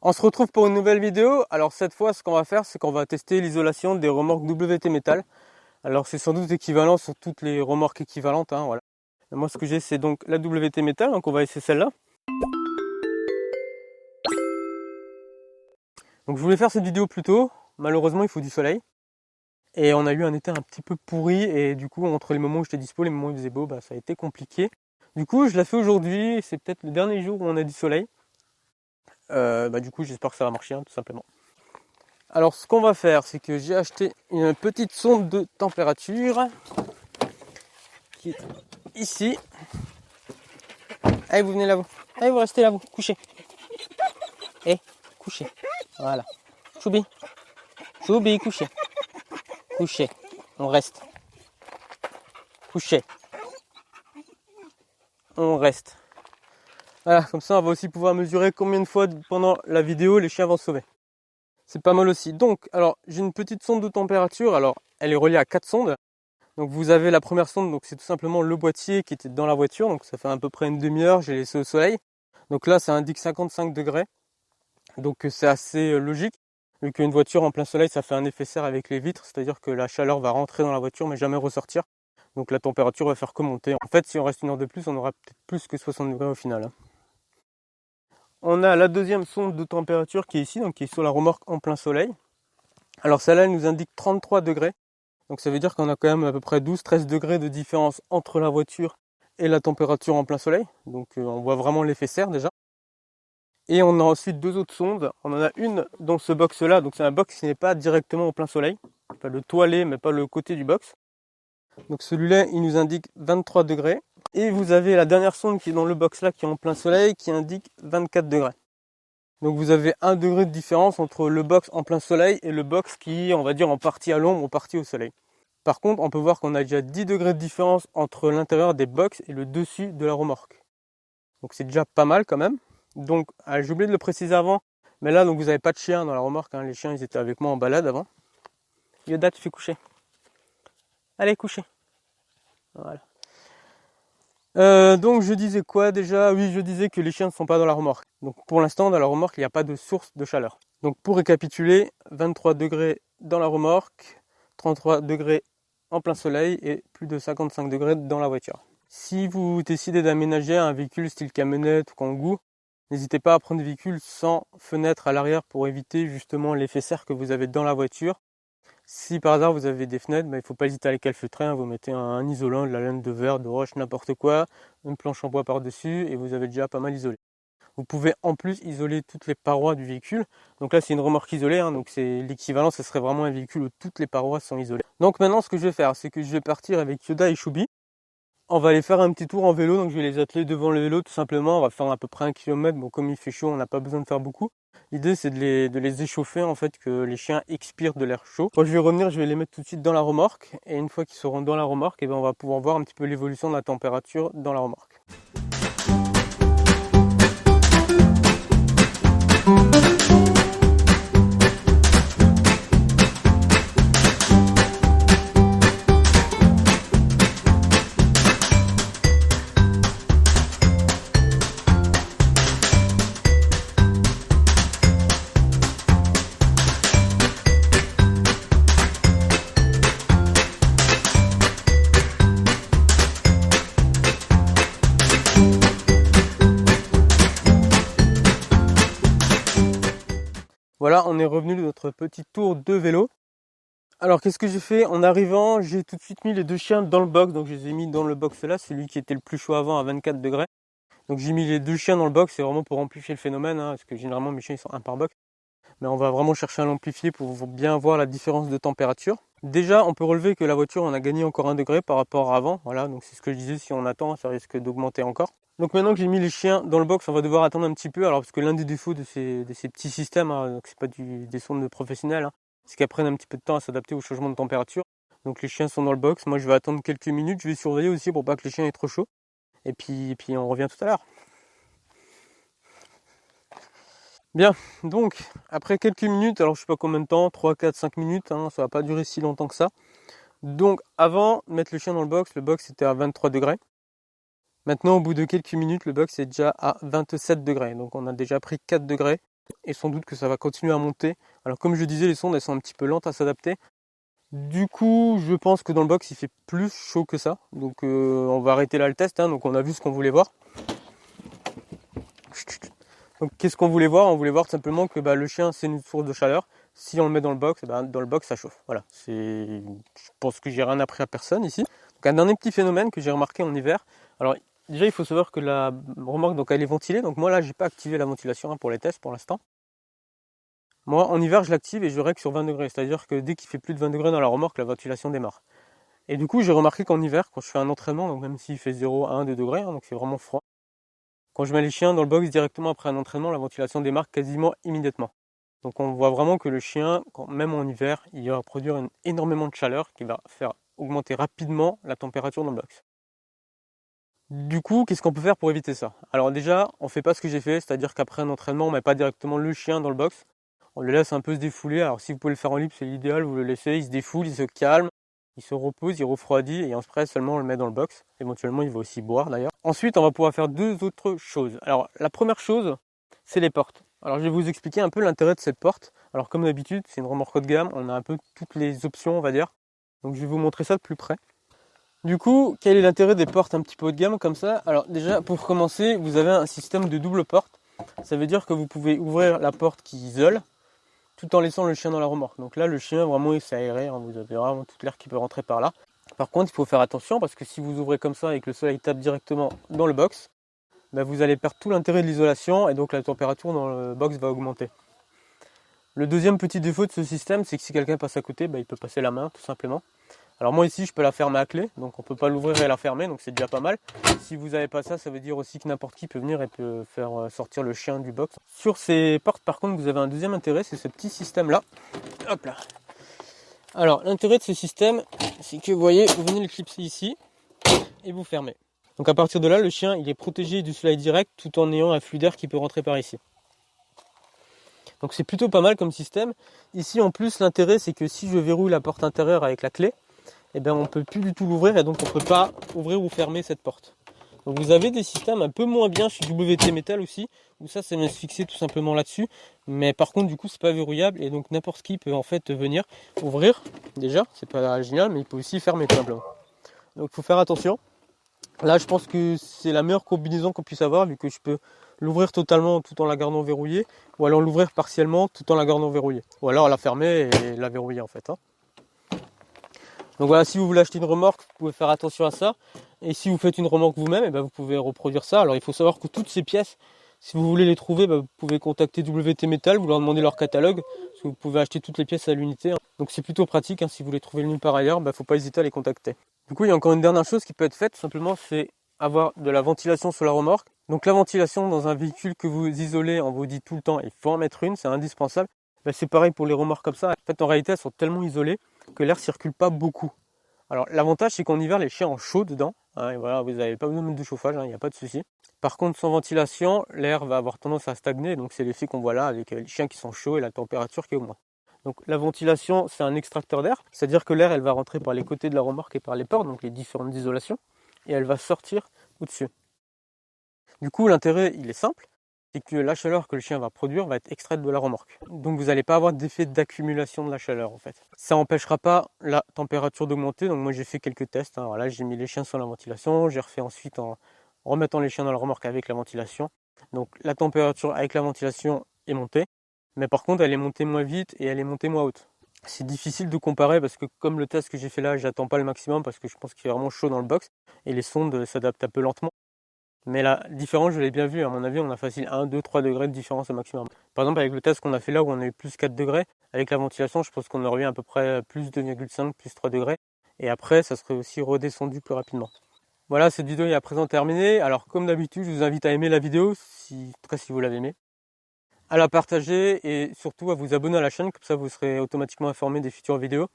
On se retrouve pour une nouvelle vidéo. Alors cette fois, ce qu'on va faire, c'est qu'on va tester l'isolation des remorques WT Metal. Alors c'est sans doute équivalent sur toutes les remorques équivalentes, hein, voilà. Et moi ce que j'ai, c'est donc la WT Metal, donc on va essayer celle-là. Donc je voulais faire cette vidéo plus tôt, malheureusement il faut du soleil. Et on a eu un été un petit peu pourri, et du coup entre les moments où j'étais dispo, les moments où il faisait beau, ça a été compliqué. Du coup je la fais aujourd'hui, c'est peut-être le dernier jour où on a du soleil. Du coup j'espère que ça va marcher, hein, tout simplement. Alors ce qu'on va faire, c'est que j'ai acheté une petite sonde de température qui est ici. Allez, vous venez là, vous. Allez, vous restez là, vous. Couchez. Couchez. Voilà. Choubi. Choubi, couchez. Couchez. On reste. Couchez. On reste. Voilà, comme ça on va aussi pouvoir mesurer combien de fois pendant la vidéo les chiens vont se sauver. C'est pas mal aussi. Donc, alors, j'ai une petite sonde de température. Alors, elle est reliée à 4 sondes. Donc, vous avez la première sonde, donc c'est tout simplement le boîtier qui était dans la voiture. Donc, ça fait à peu près une demi-heure, j'ai laissé au soleil. Donc là, ça indique 55 degrés. Donc, c'est assez logique. Vu qu'une voiture en plein soleil, ça fait un effet serre avec les vitres. C'est-à-dire que la chaleur va rentrer dans la voiture, mais jamais ressortir. Donc, la température va faire que monter. En fait, si on reste une heure de plus, on aura peut-être plus que 60 degrés au final. On a la deuxième sonde de température qui est ici, donc qui est sur la remorque en plein soleil. Alors celle-là, elle nous indique 33 degrés. Donc ça veut dire qu'on a quand même à peu près 12-13 degrés de différence entre la voiture et la température en plein soleil. Donc on voit vraiment l'effet serre déjà. Et on a ensuite deux autres sondes. On en a une dans ce box-là. Donc c'est un box qui n'est pas directement au plein soleil. Pas le toilet, mais pas le côté du box. Donc celui-là, il nous indique 23 degrés. Et vous avez la dernière sonde qui est dans le box là, qui est en plein soleil, qui indique 24 degrés. Donc vous avez 1 degré de différence entre le box en plein soleil et le box qui est, on va dire, en partie à l'ombre ou partie au soleil. Par contre, on peut voir qu'on a déjà 10 degrés de différence entre l'intérieur des box et le dessus de la remorque. Donc c'est déjà pas mal quand même. Donc j'ai oublié de le préciser avant, mais là donc vous n'avez pas de chien dans la remorque, hein. Les chiens ils étaient avec moi en balade avant. Yoda, tu fais coucher. Allez, coucher. Voilà. Donc je disais quoi déjà? Oui, je disais que les chiens ne sont pas dans la remorque. Donc pour l'instant dans la remorque il n'y a pas de source de chaleur. Donc pour récapituler, 23 degrés dans la remorque, 33 degrés en plein soleil et plus de 55 degrés dans la voiture. Si vous décidez d'aménager un véhicule style camionnette ou kangoo, n'hésitez pas à prendre des véhicules sans fenêtre à l'arrière pour éviter justement l'effet serre que vous avez dans la voiture. Si par hasard vous avez des fenêtres, il ne faut pas hésiter à les calfeutrer, hein. Vous mettez un isolant, de la laine de verre, de roche, n'importe quoi, une planche en bois par-dessus et vous avez déjà pas mal isolé. Vous pouvez en plus isoler toutes les parois du véhicule. Donc là c'est une remorque isolée, hein, donc c'est l'équivalent, ce serait vraiment un véhicule où toutes les parois sont isolées. Donc maintenant ce que je vais faire, c'est que je vais partir avec Yoda et Choubi. On va aller faire un petit tour en vélo, donc je vais les atteler devant le vélo tout simplement. On va faire à peu près 1 km, bon comme il fait chaud on n'a pas besoin de faire beaucoup. L'idée c'est de les échauffer en fait, que les chiens expirent de l'air chaud. Quand je vais revenir, je vais les mettre tout de suite dans la remorque. Et une fois qu'ils seront dans la remorque, on va pouvoir voir un petit peu l'évolution de la température dans la remorque. Voilà, on est revenu de notre petit tour de vélo. Alors qu'est-ce que j'ai fait? En arrivant, j'ai tout de suite mis les deux chiens dans le box. Donc je les ai mis dans le box là, celui qui était le plus chaud avant à 24 degrés. Donc j'ai mis les deux chiens dans le box, c'est vraiment pour amplifier le phénomène, hein, parce que généralement mes chiens ils sont un par box. Mais on va vraiment chercher à l'amplifier pour bien voir la différence de température. Déjà, on peut relever que la voiture, on a gagné encore 1 degré par rapport à avant. Voilà, donc c'est ce que je disais, si on attend, ça risque d'augmenter encore. Donc maintenant que j'ai mis les chiens dans le box, on va devoir attendre un petit peu. Alors parce que l'un des défauts de ces petits systèmes, hein, donc c'est pas des sondes de professionnels, hein, c'est qu'elles prennent un petit peu de temps à s'adapter au changement de température. Donc les chiens sont dans le box, moi je vais attendre quelques minutes, je vais surveiller aussi pour pas que les chiens aient trop chaud. Et puis on revient tout à l'heure. Bien, donc après quelques minutes, alors je sais pas combien de temps, 3, 4, 5 minutes, hein, ça va pas durer si longtemps que ça. Donc avant de mettre le chien dans le box était à 23 degrés. Maintenant, au bout de quelques minutes, le box est déjà à 27 degrés. Donc on a déjà pris 4 degrés et sans doute que ça va continuer à monter. Alors comme je disais, les sondes elles sont un petit peu lentes à s'adapter. Du coup, je pense que dans le box il fait plus chaud que ça. Donc on va arrêter là le test, hein. Donc on a vu ce qu'on voulait voir. Donc qu'est-ce qu'on voulait voir? On voulait voir tout simplement que le chien c'est une source de chaleur. Si on le met dans le box, dans le box ça chauffe. Voilà. Je pense que j'ai rien appris à personne ici. Donc un dernier petit phénomène que j'ai remarqué en hiver. Alors déjà il faut savoir que la remorque donc elle est ventilée. Donc moi là j'ai pas activé la ventilation pour les tests pour l'instant. Moi en hiver je l'active et je règle sur 20 degrés. C'est-à-dire que dès qu'il fait plus de 20 degrés dans la remorque, la ventilation démarre. Et du coup j'ai remarqué qu'en hiver, quand je fais un entraînement, donc même s'il fait 0, 1, 2 degrés, hein, donc c'est vraiment froid. Quand je mets les chiens dans le box directement après un entraînement, la ventilation démarre quasiment immédiatement. Donc on voit vraiment que le chien, même en hiver, il va produire énormément de chaleur qui va faire augmenter rapidement la température dans le box. Du coup, qu'est-ce qu'on peut faire pour éviter ça? Alors déjà, on fait pas ce que j'ai fait, c'est-à-dire qu'après un entraînement, on met pas directement le chien dans le box. On le laisse un peu se défouler. Alors si vous pouvez le faire en libre, c'est l'idéal, vous le laissez, il se défoule, il se calme. Il se repose, il refroidit et après seulement on le met dans le box. Éventuellement il va aussi boire d'ailleurs. Ensuite on va pouvoir faire deux autres choses. Alors la première chose c'est les portes. Alors je vais vous expliquer un peu l'intérêt de cette porte. Alors comme d'habitude c'est une remorque haut de gamme, on a un peu toutes les options on va dire. Donc je vais vous montrer ça de plus près. Du coup quel est l'intérêt des portes un petit peu haut de gamme comme ça? Alors déjà pour commencer vous avez un système de double porte. Ça veut dire que vous pouvez ouvrir la porte qui isole tout en laissant le chien dans la remorque. Donc là, le chien, vraiment, il s'est aéré. Hein, vous avez vraiment toute l'air qui peut rentrer par là. Par contre, il faut faire attention parce que si vous ouvrez comme ça et que le soleil tape directement dans le box, vous allez perdre tout l'intérêt de l'isolation et donc la température dans le box va augmenter. Le deuxième petit défaut de ce système, c'est que si quelqu'un passe à côté, il peut passer la main, tout simplement. Alors moi ici, je peux la fermer à clé, donc on ne peut pas l'ouvrir et la fermer, donc c'est déjà pas mal. Si vous n'avez pas ça, ça veut dire aussi que n'importe qui peut venir et peut faire sortir le chien du box. Sur ces portes, par contre, vous avez un deuxième intérêt, c'est ce petit système-là. Hop là. Alors, l'intérêt de ce système, c'est que vous voyez, vous venez le clipser ici et vous fermez. Donc à partir de là, le chien, il est protégé du soleil direct tout en ayant un flux d'air qui peut rentrer par ici. Donc c'est plutôt pas mal comme système. Ici, en plus, l'intérêt, c'est que si je verrouille la porte intérieure avec la clé, on ne peut plus du tout l'ouvrir et donc on ne peut pas ouvrir ou fermer cette porte. Donc vous avez des systèmes un peu moins bien chez WT Metal aussi, où ça c'est fixé tout simplement là-dessus, mais par contre du coup c'est pas verrouillable et donc n'importe qui peut en fait venir ouvrir, déjà, c'est pas génial, mais il peut aussi fermer tout simplement. Donc il faut faire attention. Là je pense que c'est la meilleure combinaison qu'on puisse avoir, vu que je peux l'ouvrir totalement tout en la gardant verrouillée, ou alors l'ouvrir partiellement tout en la gardant verrouillée, ou alors la fermer et la verrouiller en fait. Donc voilà, si vous voulez acheter une remorque, vous pouvez faire attention à ça. Et si vous faites une remorque vous-même, vous pouvez reproduire ça. Alors il faut savoir que toutes ces pièces, si vous voulez les trouver, vous pouvez contacter WT Metal, vous leur demandez leur catalogue, parce que vous pouvez acheter toutes les pièces à l'unité. Donc c'est plutôt pratique, si vous les trouvez nulle part ailleurs, faut pas hésiter à les contacter. Du coup, il y a encore une dernière chose qui peut être faite, tout simplement, c'est avoir de la ventilation sur la remorque. Donc la ventilation dans un véhicule que vous isolez, on vous dit tout le temps, il faut en mettre une, c'est indispensable. C'est pareil pour les remorques comme ça. En fait, en réalité, elles sont tellement isolées que l'air circule pas beaucoup. Alors l'avantage c'est qu'en hiver les chiens ont chaud dedans, et voilà, vous n'avez pas besoin de mettre de chauffage, il n'y a pas de souci. Par contre sans ventilation, l'air va avoir tendance à stagner, donc c'est l'effet qu'on voit là avec les chiens qui sont chauds et la température qui augmente. Donc la ventilation c'est un extracteur d'air, c'est-à-dire que l'air elle va rentrer par les côtés de la remorque et par les portes, donc les différentes isolations, et elle va sortir au-dessus. Du coup l'intérêt il est simple, c'est que la chaleur que le chien va produire va être extraite de la remorque. Donc vous n'allez pas avoir d'effet d'accumulation de la chaleur en fait. Ça n'empêchera pas la température d'augmenter, donc moi j'ai fait quelques tests. Voilà, j'ai mis les chiens sans la ventilation, j'ai refait ensuite en remettant les chiens dans la remorque avec la ventilation. Donc la température avec la ventilation est montée, mais par contre elle est montée moins vite et elle est montée moins haute. C'est difficile de comparer parce que comme le test que j'ai fait là, j'attends pas le maximum parce que je pense qu'il est vraiment chaud dans le box et les sondes s'adaptent un peu lentement. Mais la différence, je l'ai bien vu, à mon avis, on a facile 1, 2, 3 degrés de différence au maximum. Par exemple, avec le test qu'on a fait là, où on a eu plus 4 degrés, avec la ventilation, je pense qu'on aurait eu à peu près plus 2,5, plus 3 degrés. Et après, ça serait aussi redescendu plus rapidement. Voilà, cette vidéo est à présent terminée. Alors, comme d'habitude, je vous invite à aimer la vidéo, en tout cas si vous l'avez aimée, à la partager et surtout à vous abonner à la chaîne, comme ça vous serez automatiquement informé des futures vidéos.